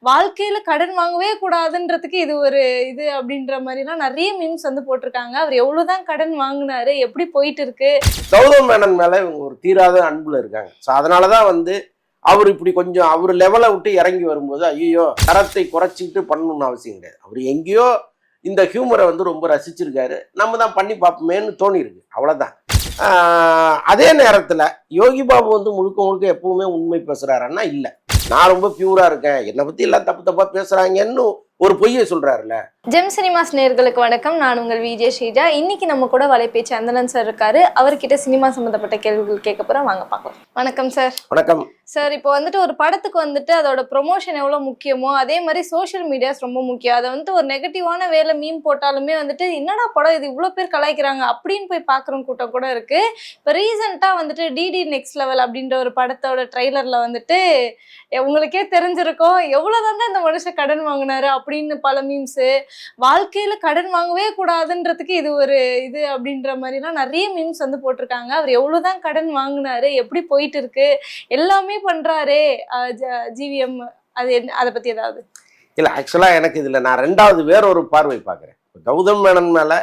வாழ்க்கையில கடன் வாங்கவே கூடாதுன்றதுக்கு இது ஒரு இது அப்படின்ற மாதிரிலாம் நிறைய மீம்ஸ் வந்து போட்டிருக்காங்க. அவர் எவ்வளவுதான் கடன் வாங்கினாரு, எப்படி போயிட்டு இருக்கு? கௌதம் மேனன் மேல இவங்க ஒரு தீராத அன்புல இருக்காங்க. ஸோ அதனாலதான் அவர் இப்படி கொஞ்சம் அவர் லெவலை விட்டு இறங்கி வரும்போது ஐயோ தரத்தை குறைச்சிக்கிட்டு பண்ணணும்னு அவசியம் கிடையாது. அவர் எங்கேயோ இந்த ஹியூமரை ரொம்ப ரசிச்சிருக்காரு, நம்ம தான் பண்ணி பார்ப்போமேன்னு தோணியிருக்கு, அவ்வளோதான். அதே நேரத்தில் யோகி பாபு முழுக்க முழுக்க எப்பவுமே உண்மை பேசுறாருன்னா இல்லை, நான் ரொம்ப பியூரா இருக்கேன், என்னை பத்தி எல்லாம் தப்பு தப்பா பேசுறாங்கன்னு ஒரு பொய்யை சொல்றாருல்ல. ஜெம் சினிமாஸ் நேயர்களுக்கு வணக்கம். நான் உங்கள் விஜய் ஸ்ரீஜா. இன்னைக்கு நம்ம கூட வலைபேச்சு அந்தனன் சார் இருக்காரு. அவர்கிட்ட சினிமா சம்பந்தப்பட்ட கேள்விகள் கேட்க போறோம், வாங்க பார்க்கலாம். வணக்கம் சார். வணக்கம் சார். இப்போ ஒரு படத்துக்கு அதோட ப்ரொமோஷன் எவ்வளவு முக்கியமோ அதே மாதிரி சோஷியல் மீடியாஸ் ரொம்ப முக்கியம். அதை ஒரு நெகட்டிவான வேலை மீம் போட்டாலுமே என்னடா படம் இது இவ்வளோ பேர் கலாய்க்கிறாங்க அப்படின்னு போய் பார்க்குற கூட்டம் கூட இருக்கு. இப்போ ரீசெண்டாக டிடி நெக்ஸ்ட் லெவல் அப்படின்ற ஒரு படத்தோட ட்ரெய்லர்ல உங்களுக்கே தெரிஞ்சிருக்கும் எவ்வளவுதாங்க இந்த மனுஷன் கடன் வாங்கினாரு அப்படின்னு பல மீம்ஸ். வாழ்க்கையில கடன் வாங்கவே கூடாதுன்றதுக்கு இது ஒரு இது அப்படின்ற மாதிரிலாம் நிறைய மீம்ஸ் போட்டிருக்காங்க. அவர் எவ்வளவுதான் கடன் வாங்கினாரு, எப்படி போயிட்டு இருக்கு, எல்லாமே பண்றாரே ஜிவிஎம், அது அதை பத்தி ஏதாவது? இல்ல, ஆக்சுவலா எனக்கு இதுல நான் ரெண்டாவது வேற ஒரு பார்வை பார்க்கிறேன். கௌதம் மேனன் மேல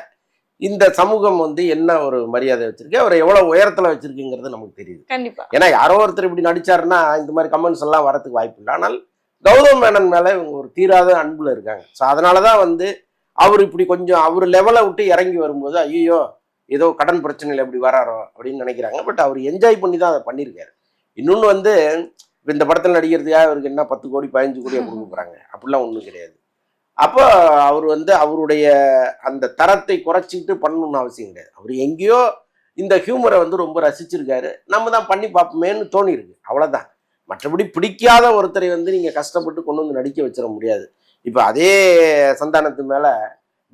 இந்த சமூகம் என்ன ஒரு மரியாதை வச்சிருக்கு, அவர் எவ்வளவு உயரத்துல வச்சிருக்குங்கிறது நமக்கு தெரியுது. கண்டிப்பா. ஏன்னா யாரோ ஒருத்தர் இப்படி நடிச்சாருன்னா இந்த மாதிரி கமெண்ட்ஸ் எல்லாம் வரதுக்கு வாய்ப்பு இல்லை. ஆனால் கௌதம் மேனன் மேல இவங்க ஒரு தீராத அன்புல இருக்காங்க. ஸோ அதனாலதான் அவர் இப்படி கொஞ்சம் அவர் லெவலை விட்டு இறங்கி வரும்போது ஐயோ ஏதோ கடன் பிரச்சனையில் எப்படி வராரோ அப்படின்னு நினைக்கிறாங்க. பட் அவர் என்ஜாய் பண்ணி தான் அதை பண்ணியிருக்காரு. இன்னொன்று இந்த படத்தில் நடிக்கிறதுக்காக அவருக்கு என்ன 10 கோடி 15 கோடியை கொடுக்க போகிறாங்க அப்படிலாம் ஒன்றும் கிடையாது. அப்போ அவர் அவருடைய அந்த தரத்தை குறைச்சிக்கிட்டு பண்ணணும்னு அவசியம் கிடையாது. அவர் எங்கேயோ இந்த ஹியூமரை ரொம்ப ரசிச்சிருக்காரு, நம்ம தான் பண்ணி பார்ப்போமேன்னு தோணியிருக்கு, அவ்வளோதான். மற்றபடி பிடிக்காத ஒருத்தரை நீங்கள் கஷ்டப்பட்டு கொண்டு நடிக்க வச்சிட முடியாது. இப்போ அதே சந்தானத்து மேல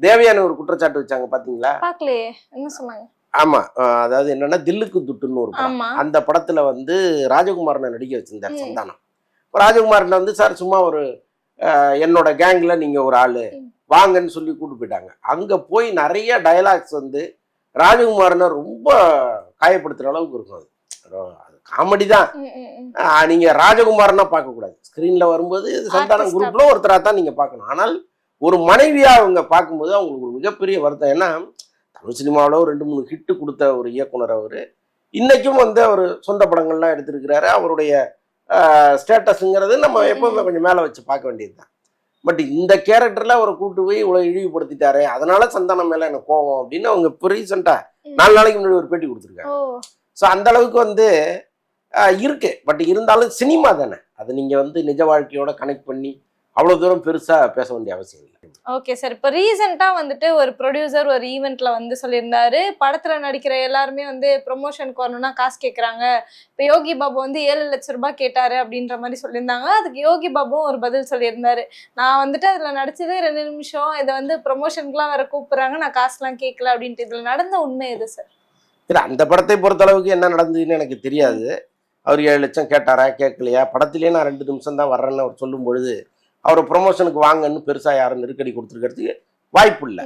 தேவயானி ஒரு குற்றச்சாட்டு வச்சாங்க, பாத்தீங்களா? பார்க்கலையே, என்ன சொன்னாங்க? ஆமா, அதாவது என்னன்னா தில்லுக்கு துட்டுன்னு ஒரு படம். அந்த படத்துல ராஜகுமாரனை நடிக்க வச்சிருந்தார் சந்தானம். ராஜகுமாரன் சார் சும்மா ஒரு என்னோட கேங்ல நீங்க ஒரு ஆளு வாங்கன்னு சொல்லி கூட்டு போயிட்டாங்க. அங்க போய் நிறைய டயலாக்ஸ் ராஜகுமாரனை ரொம்ப காயப்படுத்துற அளவுக்கு இருக்கும். அது காமெடி தான். நீங்க ராஜகுமாரனா பார்க்க கூடாது, ஸ்கிரீன்ல வரும்போது சந்தானம் குரூப்ல ஒருத்தரா தான் நீங்க பார்க்கணும். ஆனால் ஒரு மனைவியா அவங்க பார்க்கும்போது அவங்களுக்கு ஒரு மிகப்பெரிய வருத்தம். ஏன்னா தமிழ் சினிமாவில் 2-3 ஹிட்டு கொடுத்த ஒரு இயக்குனர் அவர். இன்னைக்கும் அவர் சொந்த படங்கள்லாம் எடுத்திருக்கிறாரு. அவருடைய ஸ்டேட்டஸுங்கிறது நம்ம எப்பவுமே கொஞ்சம் மேலே வச்சு பார்க்க வேண்டியது தான். பட் இந்த கேரக்டர்ல அவரை கூட்டு போய் இவ்வளவு இழிவுபடுத்திட்டாரு, அதனால சந்தானம் மேல எனக்கு கோவம் அப்படின்னு அவங்க இப்போ ரீசெண்டா 4 நாளைக்கு முன்னாடி ஒரு பேட்டி கொடுத்துருக்காங்க. ஸோ அந்த அளவுக்கு இருக்கு. பட் இருந்தாலும் சினிமா தானே, அது நீங்க நிஜ வாழ்க்கையோட கனெக்ட் பண்ணி அவ்வளவு தூரம் பெருசா பேச வேண்டிய அவசியம் இல்லை. Okay sir. இப்போ ரீசெண்டா ஒரு ப்ரொடியூசர் ஒரு ஈவெண்ட்ல சொல்லியிருந்தாரு, படத்துல நடிக்கிற எல்லாருமே ப்ரொமோஷனுக்கு வரணும்னா காசு கேட்கறாங்க. இப்போ யோகி பாபு 7 லட்சம் ரூபாய் கேட்டாரு அப்படின்ற மாதிரி சொல்லியிருந்தாங்க. அதுக்கு யோகி பாபுவும் ஒரு பதில் சொல்லியிருந்தாரு, நான் அதுல நடிச்சதே 2 நிமிஷம், இதை ப்ரொமோஷனுக்குலாம் வேற கூப்பிடுறாங்க, நான் காசுலாம் கேட்கல அப்படின்ட்டு. இதுல நடந்த உண்மை எது சார்? இல்லை, அந்த படத்தை பொறுத்த அளவுக்கு என்ன நடந்ததுன்னு எனக்கு தெரியாது. அவர் 7 லட்சம் கேட்டாரா கேட்கலையா, படத்திலேயே நான் 2 நிமிஷம் தான் வர்றேன்னு அவர் சொல்லும் பொழுது அவர் ப்ரொமோஷனுக்கு வாங்கன்னு பெருசாக யாரும் நெருக்கடி கொடுத்துருக்கிறதுக்கு வாய்ப்பு இல்லை.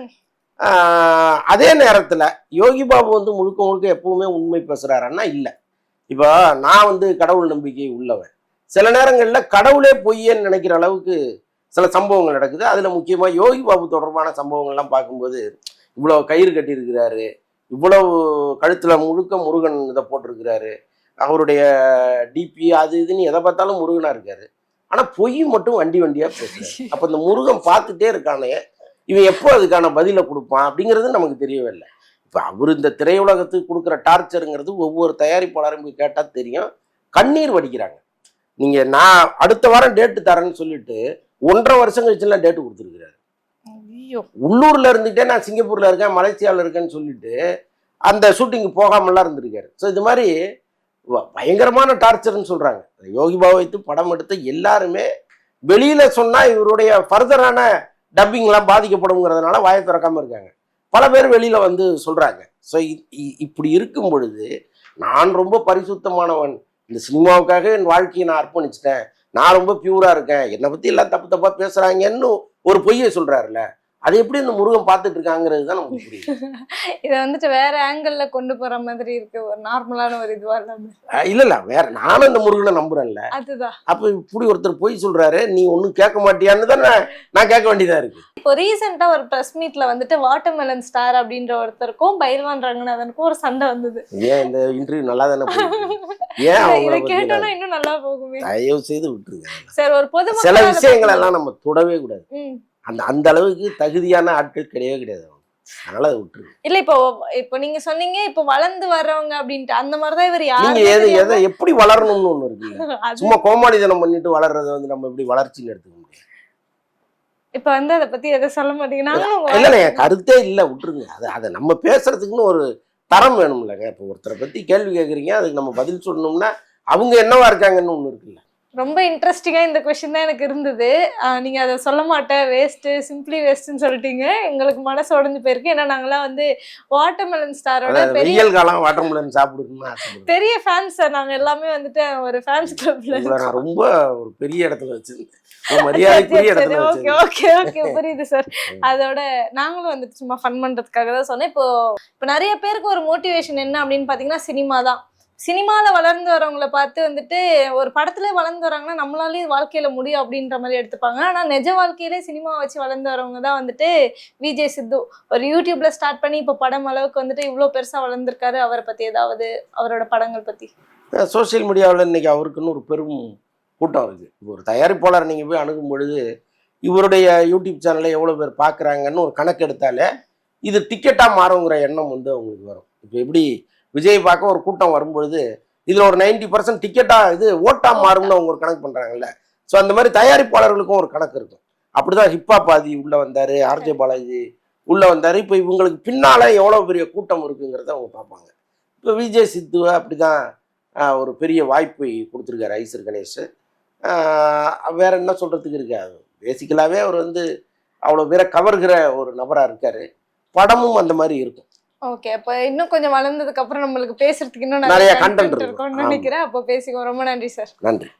அதே நேரத்தில் யோகி பாபு முழுக்க முழுக்க எப்பவுமே உண்மை பேசுகிறாருன்னா இல்லை. இப்போ நான் கடவுள் நம்பிக்கை உள்ளவன். சில நேரங்களில் கடவுளே பொய்யன்னு நினைக்கிற அளவுக்கு சில சம்பவங்கள் நடக்குது. அதில் முக்கியமாக யோகி பாபு தொடர்பான சம்பவங்கள்லாம் பார்க்கும்போது இவ்வளோ கயிறு கட்டியிருக்கிறாரு, இவ்வளவு கழுத்தில் முழுக்க முருகன் இதை போட்டிருக்கிறாரு, அவருடைய டிபி அது இதுன்னு எதை பார்த்தாலும் முருகனாக இருக்காரு, ஆனால் பொய் மட்டும் வண்டியாக பேசுறாரு. அப்போ இந்த முருகன் பார்த்துட்டே இருக்கானே, இவன் எப்போ அதுக்கான பதிலை கொடுப்பான் அப்படிங்கிறது நமக்கு தெரியவே இல்லை. இப்போ அவர் இந்த திரையுலகத்துக்கு கொடுக்குற டார்ச்சருங்கிறது ஒவ்வொரு தயாரிப்பாளரும் போய் கேட்டால் தெரியும், கண்ணீர் வடிக்கிறாங்க. நீங்கள் நான் அடுத்த வாரம் டேட்டு தரேன்னு சொல்லிட்டு 1.5 வருஷம் கழிச்சுலாம் டேட்டு கொடுத்துருக்கிறாரு. உள்ளூர்ல இருந்துகிட்டே நான் சிங்கப்பூர்ல இருக்கேன், மலேசியாவில் இருக்கேன்னு சொல்லிட்டு அந்த ஷூட்டிங்கு போகாமலாம் இருந்திருக்காரு. ஸோ இது மாதிரி பயங்கரமான டார்ச்சர்னு சொல்றாங்க. யோகி பாபு வைத்து படம் எடுத்த எல்லாருமே வெளியில சொன்னா இவருடைய ஃபர்தரான டப்பிங்லாம் பாதிக்கப்படுங்கிறதுனால வாயை திறக்காம இருக்காங்க. பல பேர் வெளியில சொல்றாங்க. ஸோ இப்படி இருக்கும் பொழுது நான் ரொம்ப பரிசுத்தமானவன், இந்த சினிமாவுக்காக என் வாழ்க்கையை நான் அர்ப்பணிச்சிட்டேன், நான் ரொம்ப பியூரா இருக்கேன், என்னை பத்தி எல்லாம் தப்பு தப்பா பேசுறாங்கன்னு ஒரு பொய்யை சொல்றாருல்ல, அதை எப்படி இந்த முருகன் பார்த்துட்டு இருக்காங்கிறது தான் நமக்கு புரியுது. இதை வந்துட்டு வேற ஆங்கிள் கொண்டு போற மாதிரி இருக்கு, ஒரு நார்மலான ஒரு இதுவா இல்லாம. இல்ல வேற நானும் இந்த முருகனை நம்புறேன்ல. அதுதான். அப்ப இப்படி ஒருத்தர் போய் சொல்றாரு, நீ ஒண்ணும் கேட்க மாட்டியான்னு தான் நான் கேட்க வேண்டியதா இருக்கு. இப்போ ரீசெண்டா ஒரு பிரஸ் மீட்ல வந்துட்டு வாட்டர்மெலன் ஸ்டார் அப்படின்ற ஒருத்தருக்கும் பைல்வான் ரங்கநாதனுக்கும் ஒரு சண்டை வந்தது. ஏன் இந்த இன்டர்வியூ நல்லா தானே ஏன் இதை கேட்டோம்னா இன்னும் நல்லா போகுமே. தயவு செய்து விட்டுருங்க சார். ஒரு பொதுமக்கள் சில விஷயங்கள் எல்லாம் நம்ம தொடவே கூடாது. அந்த அளவுக்கு தகுதியான ஆட்கள் கிடையவே கிடையாது. அதனால அதை விட்டுருங்க. இல்ல இப்போ நீங்க சொன்னீங்க இப்போ வளர்ந்து வர்றவங்க அப்படின்ட்டு, அந்த மாதிரிதான் இவர் நீங்க எதை எப்படி வளரணும்னு ஒண்ணு இருக்கு. சும்மா கோமாளிதனம் பண்ணிட்டு வளர்றதை வந்து நம்ம எப்படி வளர்ச்சின்னு எடுத்துக்க முடியும். இப்ப வந்து அதை பத்தி எதை சொல்ல மாட்டீங்கன்னா இல்ல என் கருத்தே இல்ல, விட்டுருங்க. அதை நம்ம பேசுறதுக்குன்னு ஒரு தரம் வேணும் இல்லைங்க. இப்போ ஒருத்தரை பத்தி கேள்வி கேட்குறீங்க, அதுக்கு நம்ம பதில் சொல்லணும்னா அவங்க என்னவா இருக்காங்கன்னு ஒண்ணு இருக்குல்ல. ரொம்ப இன்ட்ரெஸ்டிங்கா இந்த கொஸ்டின் தான் எனக்கு இருந்தது. நீங்க அதை சொல்ல மாட்டேன், வேஸ்ட், சிம்பிளி வேஸ்ட்னு சொல்லிட்டீங்க. எங்களுக்கு மனசு உடஞ்சு போயிருக்கு. ஏன்னா நாங்களாம் வந்து வாட்டர்மெலன் ஸ்டாரோட பெரிய காலம் வாட்டர்மெலன் சாப்பிடுறதுன்னா பெரிய ஃபேன்ஸ் சார். நாங்க எல்லாமே வந்துட்டு ஒரு ஃபேன்ஸ் கிளப்ல நான் ரொம்ப ஒரு பெரிய இடத்துல வச்சிருந்தேன், மரியாதைக்குரிய இடத்துல ஓகே ஓகே ஓகே புரியுது சார். அதோட நாங்களும் வந்துட்டு சும்மா ஃபன் பண்றதுக்காக தான் சொன்னேன். இப்போ நிறைய பேருக்கு ஒரு மோட்டிவேஷன் என்ன அப்படின்னு பாத்தீங்கன்னா சினிமா தான். சினிமாவில் வளர்ந்து வரவங்களை பார்த்து வந்துட்டு ஒரு படத்துல வளர்ந்து வராங்கன்னா நம்மளாலேயும் வாழ்க்கையில முடியும் அப்படின்ற மாதிரி எடுத்துப்பாங்க. ஆனால் நிஜ வாழ்க்கையிலே சினிமா வச்சு வளர்ந்து வரவங்க தான் வந்துட்டு விஜய் சித்து. ஒரு யூடியூப்ல ஸ்டார்ட் பண்ணி இப்போ படம் அளவுக்கு வந்துட்டு இவ்வளோ பெருசாக வளர்ந்துருக்காரு. அவரை பற்றி ஏதாவது, அவரோட படங்கள் பற்றி? சோசியல் மீடியாவில் இன்னைக்கு அவருக்குன்னு ஒரு பெரும் கூட்டம் இருக்குது. இப்போ ஒரு தயாரிப்பாளர் நீங்கள் போய் அணுகும் பொழுது இவருடைய யூடியூப் சேனலை எவ்வளோ பேர் பார்க்குறாங்கன்னு ஒரு கணக்கு எடுத்தாலே இது டிக்கெட்டாக மாறுங்கிற எண்ணம் வந்து அவங்களுக்கு வரும். இப்போ எப்படி விஜய் பார்க்க ஒரு கூட்டம் வரும்பொழுது இதில் ஒரு 90% டிக்கெட்டாக இது ஓட்டா மாறும்னு அவங்க ஒரு கணக்கு பண்ணுறாங்கல்ல. ஸோ அந்த மாதிரி தயாரிப்பாளர்களுக்கும் ஒரு கணக்கு இருக்கும். அப்படிதான் ஹிப்ஹாப் ஆதி உள்ளே வந்தார், ஆர்ஜே பாலாஜி உள்ளே வந்தார். இப்போ இவங்களுக்கு பின்னால் எவ்வளோ பெரிய கூட்டம் இருக்குங்கிறத அவங்க பார்ப்பாங்க. இப்போ விஜய் சித்துவை அப்படி தான் ஒரு பெரிய வாய்ப்பை கொடுத்துருக்காரு ஐசர் கணேஷ். வேற என்ன சொல்கிறதுக்கு இருக்காது. பேசிக்கலாகவே அவர் வந்து அவ்வளோ பேரை கவர்கிற ஒரு நபராக இருக்கார். படமும் அந்த மாதிரி இருக்கும். ஓகே, அப்ப இன்னும் கொஞ்சம் வளர்ந்ததுக்கு அப்புறம் நம்மளுக்கு பேசுறதுக்கு இன்னும் நிறைய கண்டென்ட் இருக்கும்னு நினைக்கிறேன். அப்போ பேசிக்கோ. ரொம்ப நன்றி சார். நன்றி.